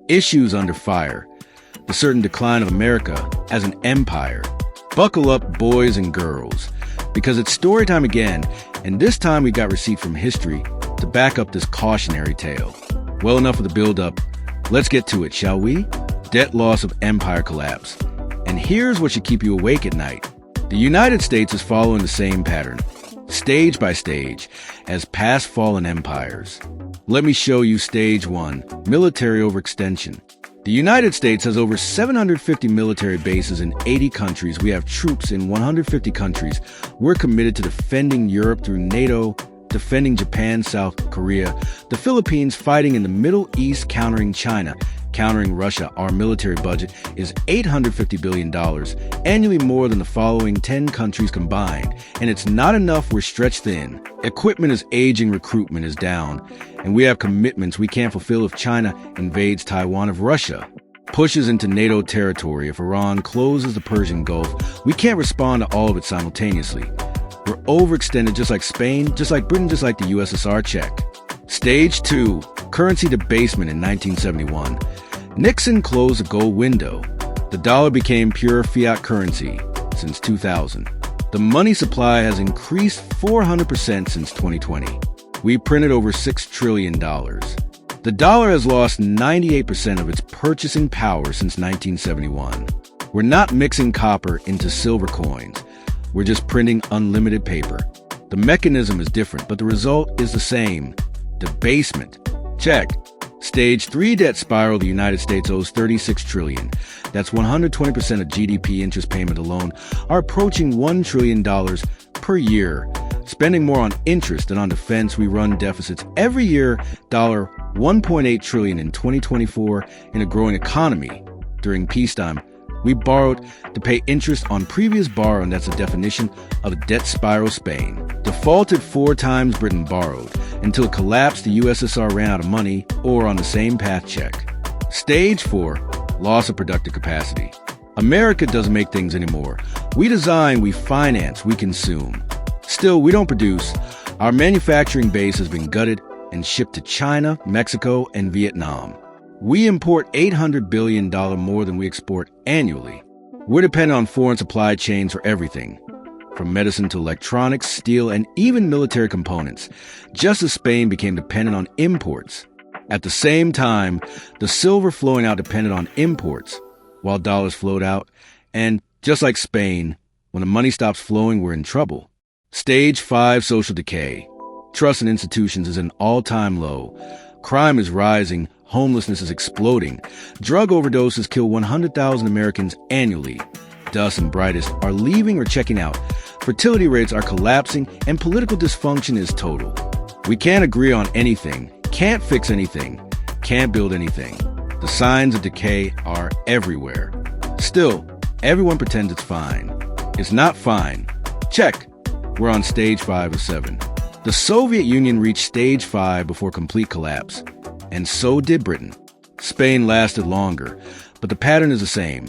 Issues under fire. The certain decline of America as an empire. Buckle up, boys and girls, because it's story time again, and this time we got receipt from history to back up this cautionary tale. Well, enough of the build-up. Let's get to it, shall we? Debt loss of empire collapse. And here's what should keep you awake at night. The United States is following the same pattern, stage by stage, as past fallen empires. Let me show you stage 1, military overextension. The United States has over 750 military bases in 80 countries. We have troops in 150 countries. We're committed to defending Europe through NATO, defending Japan, South Korea, the Philippines, fighting in the Middle East, countering China, countering Russia. Our military budget is $850 billion, annually more than the following 10 countries combined. And it's not enough, we're stretched thin. Equipment is aging, recruitment is down. And we have commitments we can't fulfill if China invades Taiwan, if Russia pushes into NATO territory, if Iran closes the Persian Gulf. We can't respond to all of it simultaneously. We're overextended just like Spain, just like Britain, just like the USSR. Check. Stage 2, currency debasement in 1971. Nixon closed the gold window. The dollar became pure fiat currency since 2000. The money supply has increased 400% since 2020. We printed over $6 trillion. The dollar has lost 98% of its purchasing power since 1971. We're not mixing copper into silver coins. We're just printing unlimited paper. The mechanism is different, but the result is the same. Debasement. Check. Stage 3 debt spiral. The United States owes $36 trillion. That's 120% of GDP. Interest payment alone are approaching $1 trillion per year. Spending more on interest than on defense, we run deficits every year. $1.8 trillion in 2024 in a growing economy. During peacetime, we borrowed to pay interest on previous borrowing. That's the definition of a debt spiral. Spain defaulted 4 times. Britain borrowed until it collapsed. The USSR ran out of money, or on the same path. Check. Stage 4, loss of productive capacity. America doesn't make things anymore. We design, we finance, we consume. Still, we don't produce. Our manufacturing base has been gutted and shipped to China, Mexico, and Vietnam. We import $800 billion more than we export annually. We're dependent on foreign supply chains for everything, from medicine to electronics, steel, and even military components, just as Spain became dependent on imports. At the same time, the silver flowing out depended on imports, while dollars flowed out. And just like Spain, when the money stops flowing, we're in trouble. Stage 5, social decay. Trust in institutions is at an all-time low. Crime is rising. Homelessness is exploding. Drug overdoses kill 100,000 Americans annually. Dust and brightest are leaving or checking out. Fertility rates are collapsing, and political dysfunction is total. We can't agree on anything, can't fix anything, can't build anything. The signs of decay are everywhere. Still, everyone pretends it's fine. It's not fine. Check. We're on stage 5 of 7. The Soviet Union reached stage 5 before complete collapse. And so did Britain. Spain lasted longer, but the pattern is the same.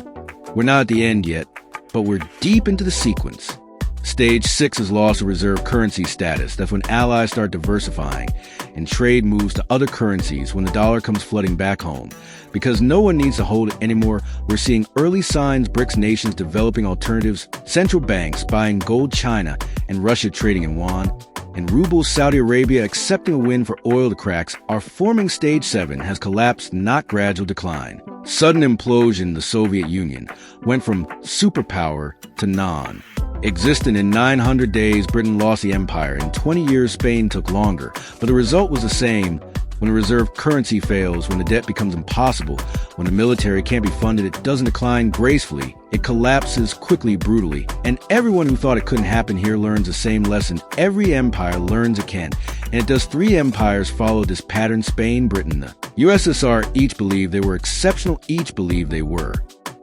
We're not at the end yet, but we're deep into the sequence. Stage 6 is loss of reserve currency status. That's when allies start diversifying and trade moves to other currencies, when the dollar comes flooding back home. Because no one needs to hold it anymore, we're seeing early signs, BRICS nations developing alternatives, central banks buying gold, China and Russia trading in yuan, and rubles, Saudi Arabia accepting a win for oil. The cracks are forming. Stage 7 has collapsed, not gradual decline. Sudden implosion. The Soviet Union went from superpower to non-existent in 900 days. Britain lost the empire. In 20 years, Spain took longer. But the result was the same. When the reserve currency fails, when the debt becomes impossible, when the military can't be funded, it doesn't decline gracefully. It collapses quickly, brutally. And everyone who thought it couldn't happen here learns the same lesson every empire learns it can. And it does 3 empires follow this pattern: Spain, Britain, the USSR. Each believed they were exceptional, each believed they were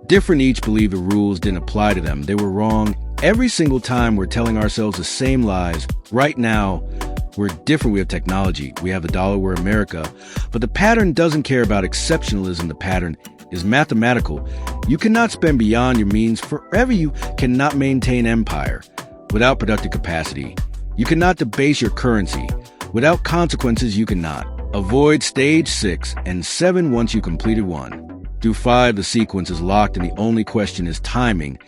different, each believed the rules didn't apply to them. They were wrong. Every single time we're telling ourselves the same lies. Right now, we're different. We have technology. We have the dollar. We're America. But the pattern doesn't care about exceptionalism. The pattern is mathematical. You cannot spend beyond your means forever. You cannot maintain empire without productive capacity. You cannot debase your currency. Without consequences, you cannot. Avoid stage 6 and 7 once you completed 1. Through 5, the sequence is locked, and the only question is timing.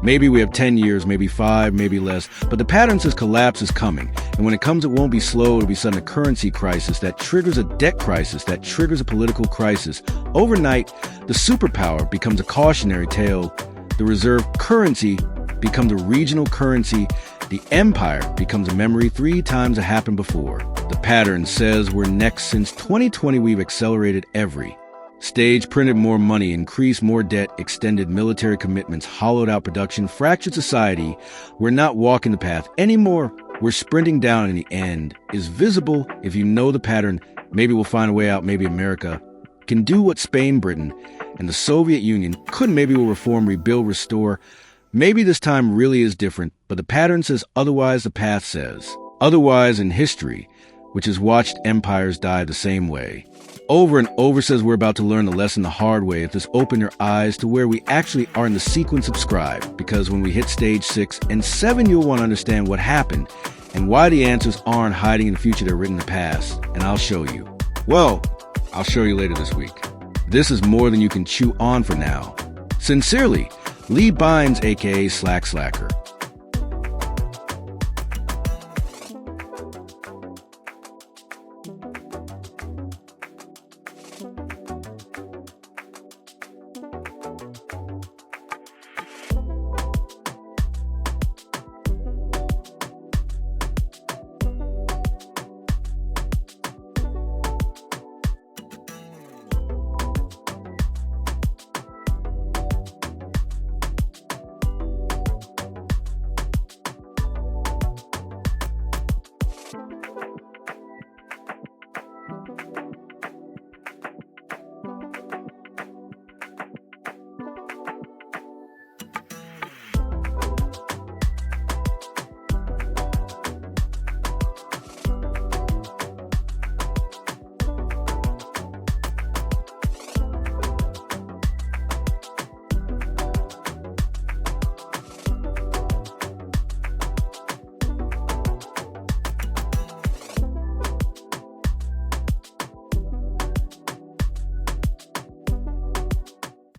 Maybe we have 10 years, maybe 5, maybe less, but the pattern says collapse is coming. And when it comes, it won't be slow. It'll be sudden, a currency crisis that triggers a debt crisis, that triggers a political crisis. Overnight, the superpower becomes a cautionary tale. The reserve currency becomes a regional currency. The empire becomes a memory. 3 times it happened before. The pattern says we're next. Since 2020, we've accelerated every stage, printed more money, increased more debt, extended military commitments, hollowed out production, fractured society. We're not walking the path anymore. We're sprinting down, and the end is visible. If you know the pattern, maybe we'll find a way out. Maybe America can do what Spain, Britain, and the Soviet Union couldn't. Maybe we'll reform, rebuild, restore. Maybe this time really is different, but the pattern says otherwise. The path says otherwise. In history, which has watched empires die the same way over and over, says we're about to learn the lesson the hard way. If this open your eyes to where we actually are in the sequence, subscribe, because when we hit stage 6 and 7, you'll want to understand what happened and why the answers aren't hiding in the future, they're written in the past. And I'll show you. Well, I'll show you later this week. This is more than you can chew on for now. Sincerely, Lee Bynes, aka Slacker.